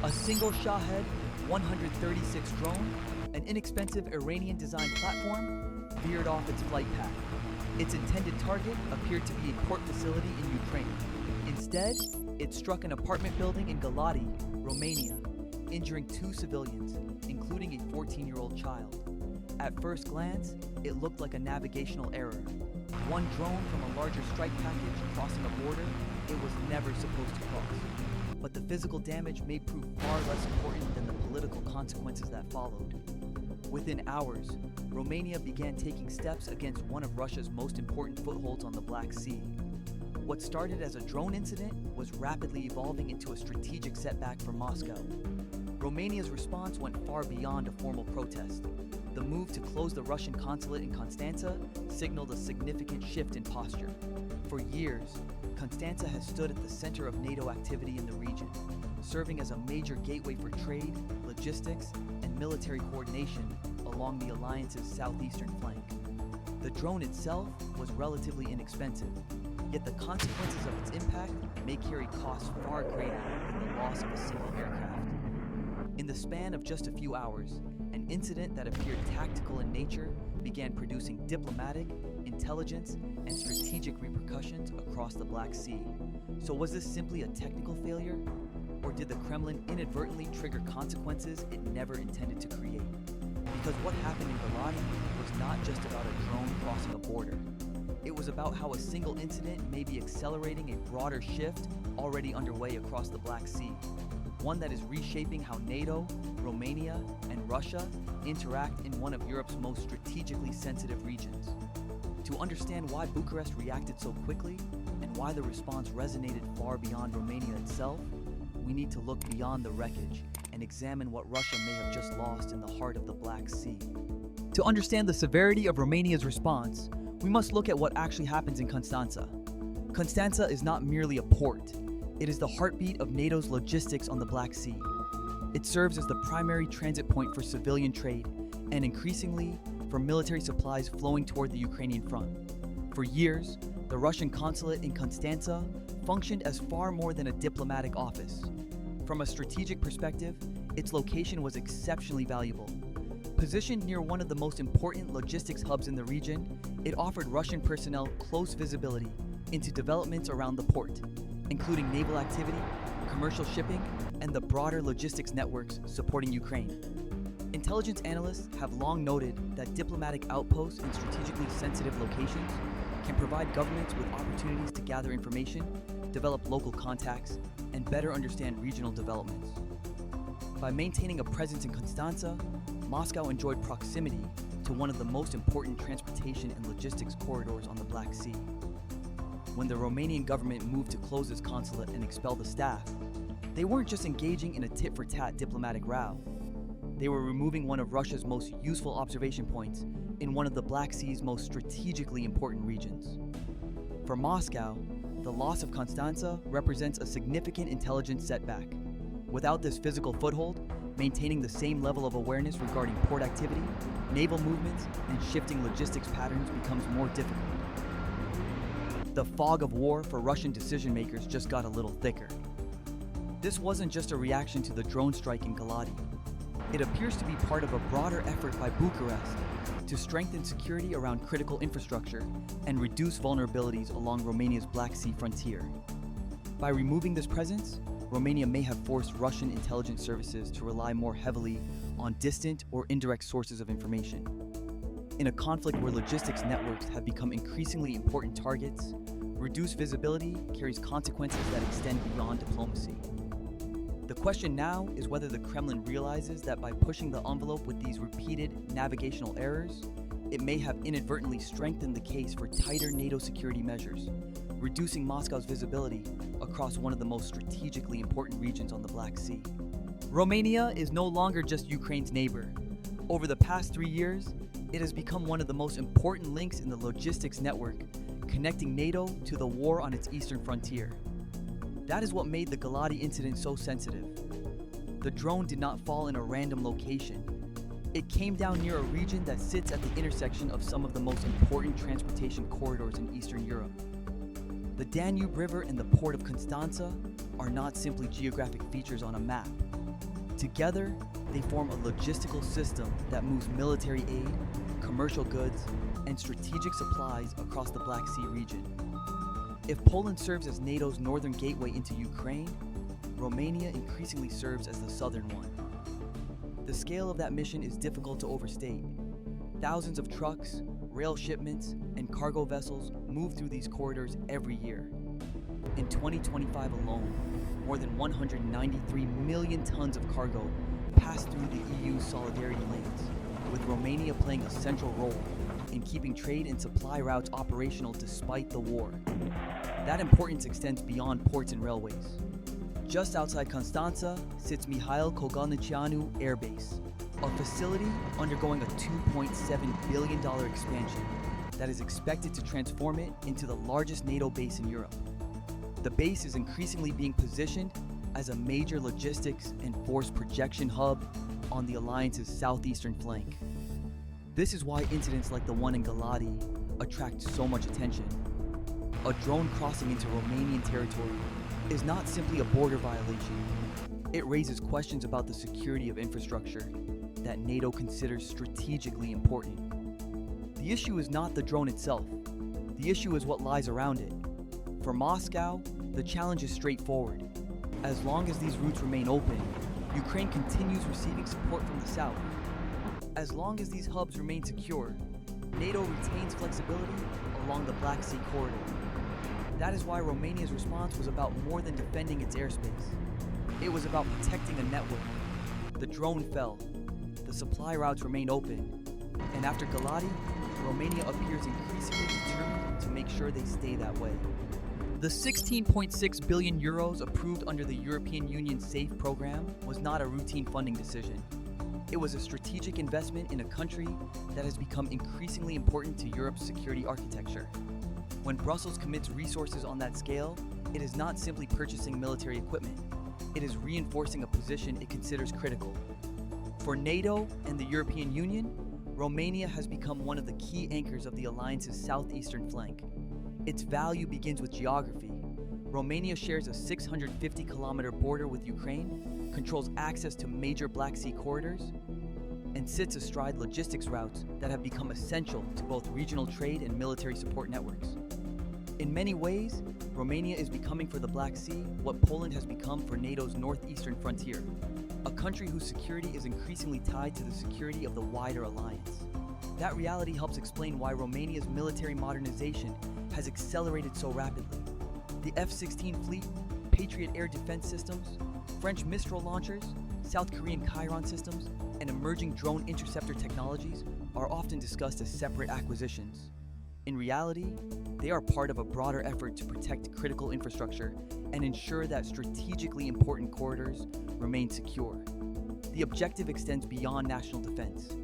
A single Shahed 136 drone, an inexpensive Iranian-designed platform, veered off its flight path. Its intended target appeared to be a port facility in Ukraine. Instead, it struck an apartment building in Galati, Romania, injuring 2 civilians, including a 14-year-old child. At first glance, it looked like a navigational error. One drone from a larger strike package crossing a border it was never supposed to cross. But the physical damage may prove far less important than the political consequences that followed. Within hours, Romania began taking steps against one of Russia's most important footholds on the Black Sea. What started as a drone incident was rapidly evolving into a strategic setback for Moscow. Romania's response went far beyond a formal protest. The move to close the Russian consulate in Constanța signaled a significant shift in posture. For years, Constanța has stood at the center of NATO activity in the region, serving as a major gateway for trade, logistics, and military coordination along the alliance's southeastern flank. The drone itself was relatively inexpensive, yet the consequences of its impact may carry costs far greater than the loss of a single aircraft. In the span of just a few hours, an incident that appeared tactical in nature began producing diplomatic, intelligence, and strategic repercussions across the Black Sea. So was this simply a technical failure? Or did the Kremlin inadvertently trigger consequences it never intended to create? Because what happened in Galati was not just about a drone crossing a border. It was about how a single incident may be accelerating a broader shift already underway across the Black Sea. One that is reshaping how NATO, Romania, and Russia interact in one of Europe's most strategically sensitive regions. To understand why Bucharest reacted so quickly and why the response resonated far beyond Romania itself, we need to look beyond the wreckage and examine what Russia may have just lost in the heart of the Black Sea. To understand the severity of Romania's response, we must look at what actually happens in Constanța. Constanța is not merely a port. It is the heartbeat of NATO's logistics on the Black Sea. It serves as the primary transit point for civilian trade and increasingly for military supplies flowing toward the Ukrainian front. For years, the Russian consulate in Constanța functioned as far more than a diplomatic office. From a strategic perspective, its location was exceptionally valuable. Positioned near one of the most important logistics hubs in the region, it offered Russian personnel close visibility into developments around the port, including naval activity, commercial shipping, and the broader logistics networks supporting Ukraine. Intelligence analysts have long noted that diplomatic outposts in strategically sensitive locations can provide governments with opportunities to gather information, develop local contacts, and better understand regional developments. By maintaining a presence in Constanța, Moscow enjoyed proximity to one of the most important transportation and logistics corridors on the Black Sea. When the Romanian government moved to close its consulate and expel the staff, they weren't just engaging in a tit-for-tat diplomatic row. They were removing one of Russia's most useful observation points in one of the Black Sea's most strategically important regions. For Moscow, the loss of Constanța represents a significant intelligence setback. Without this physical foothold, maintaining the same level of awareness regarding port activity, naval movements, and shifting logistics patterns becomes more difficult. The fog of war for Russian decision-makers just got a little thicker. This wasn't just a reaction to the drone strike in Galati. It appears to be part of a broader effort by Bucharest to strengthen security around critical infrastructure and reduce vulnerabilities along Romania's Black Sea frontier. By removing this presence, Romania may have forced Russian intelligence services to rely more heavily on distant or indirect sources of information. In a conflict where logistics networks have become increasingly important targets, reduced visibility carries consequences that extend beyond diplomacy. The question now is whether the Kremlin realizes that by pushing the envelope with these repeated navigational errors, it may have inadvertently strengthened the case for tighter NATO security measures, reducing Moscow's visibility across one of the most strategically important regions on the Black Sea. Romania is no longer just Ukraine's neighbor. Over the past 3 years, it has become one of the most important links in the logistics network, connecting NATO to the war on its eastern frontier. That is what made the Galati incident so sensitive. The drone did not fall in a random location. It came down near a region that sits at the intersection of some of the most important transportation corridors in Eastern Europe. The Danube River and the Port of Constanța are not simply geographic features on a map. Together, they form a logistical system that moves military aid, commercial goods, and strategic supplies across the Black Sea region. If Poland serves as NATO's northern gateway into Ukraine, Romania increasingly serves as the southern one. The scale of that mission is difficult to overstate. Thousands of trucks, rail shipments, and cargo vessels move through these corridors every year. In 2025 alone, more than 193 million tons of cargo passed through the EU's solidarity lanes, with Romania playing a central role in keeping trade and supply routes operational despite the war. That importance extends beyond ports and railways. Just outside Constanța sits Mihail Kogălniceanu Air Base, a facility undergoing a $2.7 billion expansion that is expected to transform it into the largest NATO base in Europe. The base is increasingly being positioned as a major logistics and force projection hub on the alliance's southeastern flank. This is why incidents like the one in Galati attract so much attention. A drone crossing into Romanian territory is not simply a border violation. It raises questions about the security of infrastructure that NATO considers strategically important. The issue is not the drone itself. The issue is what lies around it. For Moscow, the challenge is straightforward. As long as these routes remain open, Ukraine continues receiving support from the south. As long as these hubs remain secure, NATO retains flexibility along the Black Sea corridor. That is why Romania's response was about more than defending its airspace. It was about protecting a network. The drone fell, the supply routes remained open, and after Galati, Romania appears increasingly determined to make sure they stay that way. The 16.6 billion euros approved under the European Union SAFE program was not a routine funding decision. It was a strategic investment in a country that has become increasingly important to Europe's security architecture. When Brussels commits resources on that scale, it is not simply purchasing military equipment. It is reinforcing a position it considers critical. For NATO and the European Union, Romania has become one of the key anchors of the alliance's southeastern flank. Its value begins with geography. Romania shares a 650-kilometer border with Ukraine, controls access to major Black Sea corridors, and sits astride logistics routes that have become essential to both regional trade and military support networks. In many ways, Romania is becoming for the Black Sea what Poland has become for NATO's northeastern frontier, a country whose security is increasingly tied to the security of the wider alliance. That reality helps explain why Romania's military modernization has accelerated so rapidly. The F-16 fleet, Patriot air defense systems, French Mistral launchers, South Korean Chiron systems, and emerging drone interceptor technologies are often discussed as separate acquisitions. In reality, they are part of a broader effort to protect critical infrastructure and ensure that strategically important corridors remain secure. The objective extends beyond national defense.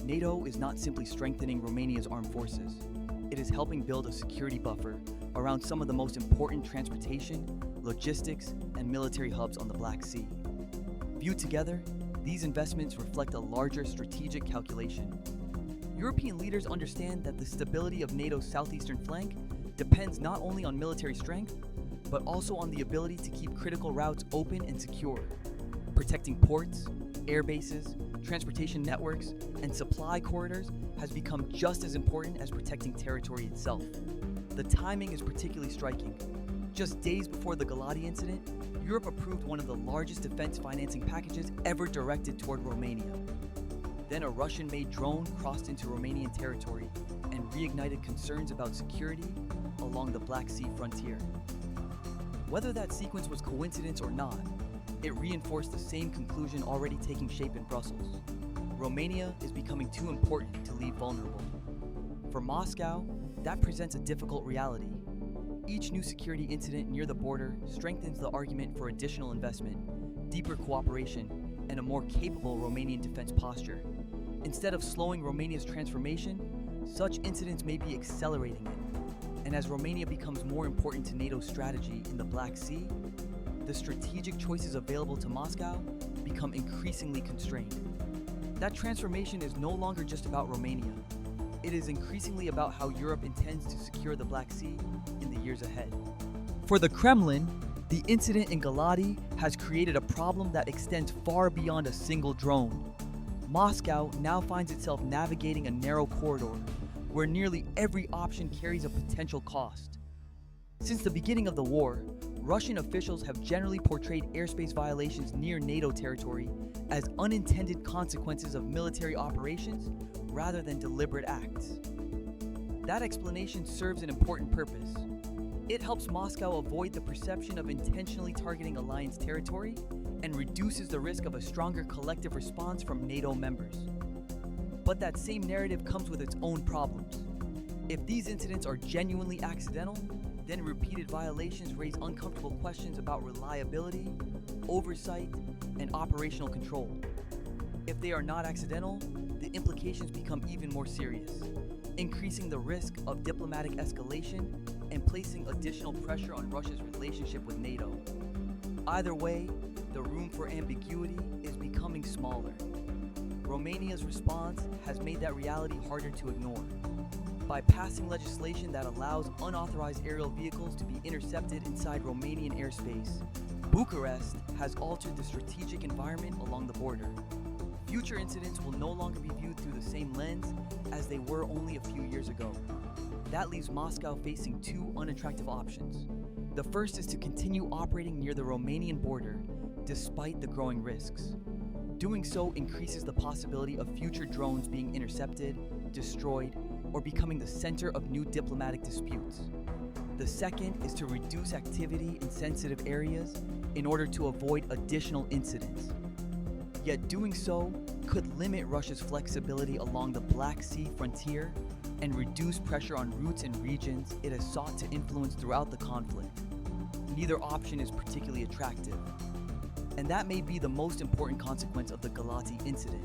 NATO is not simply strengthening Romania's armed forces. It is helping build a security buffer around some of the most important transportation, logistics, and military hubs on the Black Sea. Viewed together, these investments reflect a larger strategic calculation. European leaders understand that the stability of NATO's southeastern flank depends not only on military strength, but also on the ability to keep critical routes open and secure. Protecting ports, air bases, transportation networks, and supply corridors has become just as important as protecting territory itself. The timing is particularly striking. Just days before the Galati incident, Europe approved one of the largest defense financing packages ever directed toward Romania. Then a Russian-made drone crossed into Romanian territory and reignited concerns about security along the Black Sea frontier. Whether that sequence was coincidence or not, it reinforced the same conclusion already taking shape in Brussels. Romania is becoming too important to leave vulnerable. For Moscow, that presents a difficult reality. Each new security incident near the border strengthens the argument for additional investment, deeper cooperation, and a more capable Romanian defense posture. Instead of slowing Romania's transformation, such incidents may be accelerating it. And as Romania becomes more important to NATO's strategy in the Black Sea, the strategic choices available to Moscow become increasingly constrained. That transformation is no longer just about Romania. It is increasingly about how Europe intends to secure the Black Sea in the years ahead. For the Kremlin, The incident in Galati has created a problem that extends far beyond a single drone. Moscow now finds itself navigating a narrow corridor where nearly every option carries a potential cost. Since the beginning of the war, Russian officials have generally portrayed airspace violations near NATO territory as unintended consequences of military operations rather than deliberate acts. That explanation serves an important purpose. It helps Moscow avoid the perception of intentionally targeting alliance territory and reduces the risk of a stronger collective response from NATO members. But that same narrative comes with its own problems. If these incidents are genuinely accidental, then repeated violations raise uncomfortable questions about reliability, oversight, and operational control. If they are not accidental, the implications become even more serious, increasing the risk of diplomatic escalation and placing additional pressure on Russia's relationship with NATO. Either way, the room for ambiguity is becoming smaller. Romania's response has made that reality harder to ignore. By passing legislation that allows unauthorized aerial vehicles to be intercepted inside Romanian airspace, Bucharest has altered the strategic environment along the border. Future incidents will no longer be viewed through the same lens as they were only a few years ago. That leaves Moscow facing two unattractive options. The first is to continue operating near the Romanian border despite the growing risks. Doing so increases the possibility of future drones being intercepted, destroyed, or becoming the center of new diplomatic disputes. The second is to reduce activity in sensitive areas in order to avoid additional incidents. Yet doing so could limit Russia's flexibility along the Black Sea frontier and reduce pressure on routes and regions it has sought to influence throughout the conflict. Neither option is particularly attractive. And that may be the most important consequence of the Galati incident.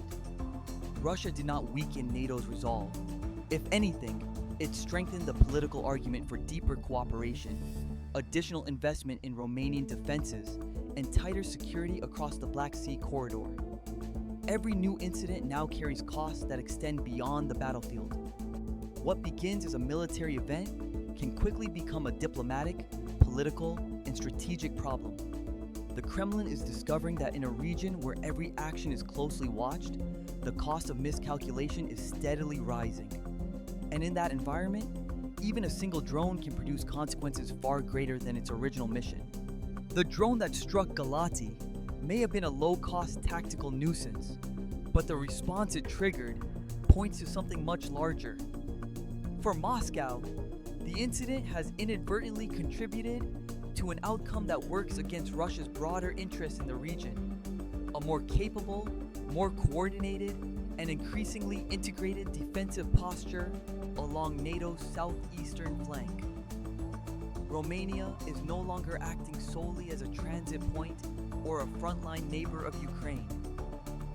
Russia did not weaken NATO's resolve. If anything, it strengthened the political argument for deeper cooperation, additional investment in Romanian defenses, and tighter security across the Black Sea corridor. Every new incident now carries costs that extend beyond the battlefield. What begins as a military event can quickly become a diplomatic, political, and strategic problem. The Kremlin is discovering that in a region where every action is closely watched, the cost of miscalculation is steadily rising. And in that environment, even a single drone can produce consequences far greater than its original mission. The drone that struck Galati may have been a low-cost tactical nuisance, but the response it triggered points to something much larger. For Moscow, the incident has inadvertently contributed to an outcome that works against Russia's broader interests in the region: a more capable, more coordinated, and increasingly integrated defensive posture along NATO's southeastern flank. Romania is no longer acting solely as a transit point or a frontline neighbor of Ukraine.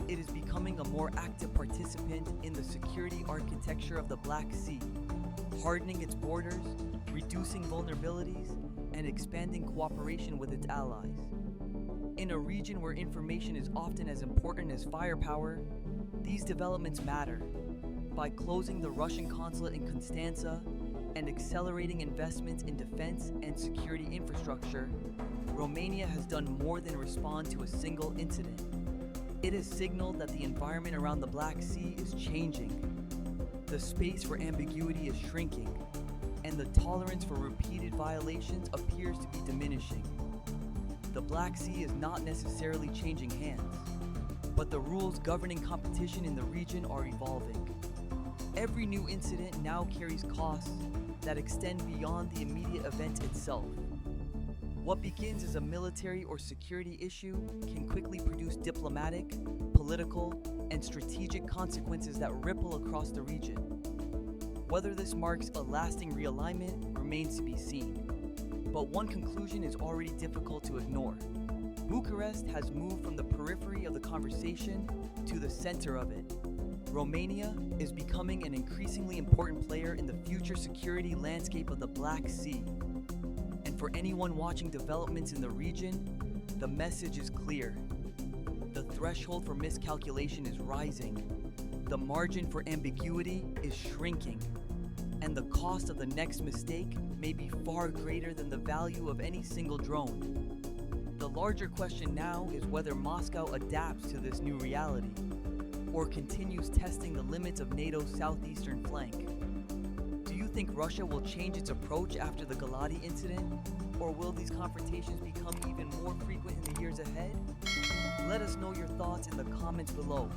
It is becoming a more active participant in the security architecture of the Black Sea, hardening its borders, reducing vulnerabilities, and expanding cooperation with its allies. In a region where information is often as important as firepower, these developments matter. By closing the Russian Consulate in Constanța and accelerating investments in defense and security infrastructure, Romania has done more than respond to a single incident. It has signaled that the environment around the Black Sea is changing. The space for ambiguity is shrinking, and the tolerance for repeated violations appears to be diminishing. The Black Sea is not necessarily changing hands, but the rules governing competition in the region are evolving. Every new incident now carries costs that extend beyond the immediate event itself. What begins as a military or security issue can quickly produce diplomatic, political, and strategic consequences that ripple across the region. Whether this marks a lasting realignment remains to be seen, but one conclusion is already difficult to ignore. Bucharest has moved from the periphery of the conversation to the center of it. Romania is becoming an increasingly important player in the future security landscape of the Black Sea. And for anyone watching developments in the region, the message is clear. The threshold for miscalculation is rising. The margin for ambiguity is shrinking. And the cost of the next mistake may be far greater than the value of any single drone. larger question now is whether Moscow adapts to this new reality or continues testing the limits of NATO's southeastern flank. Do you think Russia will change its approach after the Galati incident, or will these confrontations become even more frequent in the years ahead? Let us know your thoughts in the comments below.